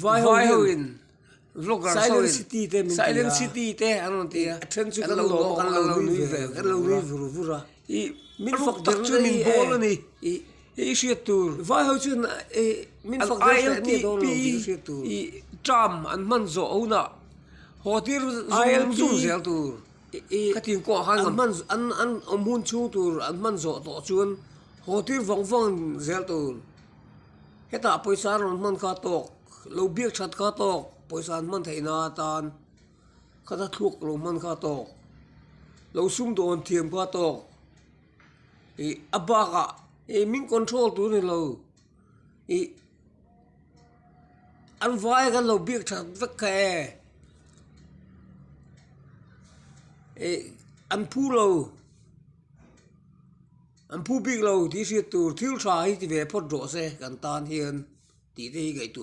vai hoin vlogger Silent City te min Silent tia. City te anon tia Trend chu kan lo lui ve kan lo lui vura i min min fak fak tak chu min bol ani i shit tur vai ho chu min an fak der ILT ni do lo i tram an man zo ona hotir zong zum zel tur ka tin ko han an man an mun chu tur an man zo to chuan hotir vong zel tur heta poisa ron man ka tok lo biak that ka tok poisa an man theina tan kada thluk lo man ka tok lo sum don thiam ka tok e abaka e min control tu ni lo e an vai kan lo biak that vek ka e an pu lo an pu big lo ti si tur thil tha hi ti ve phot ro se kan tan hian ti te hi gai tu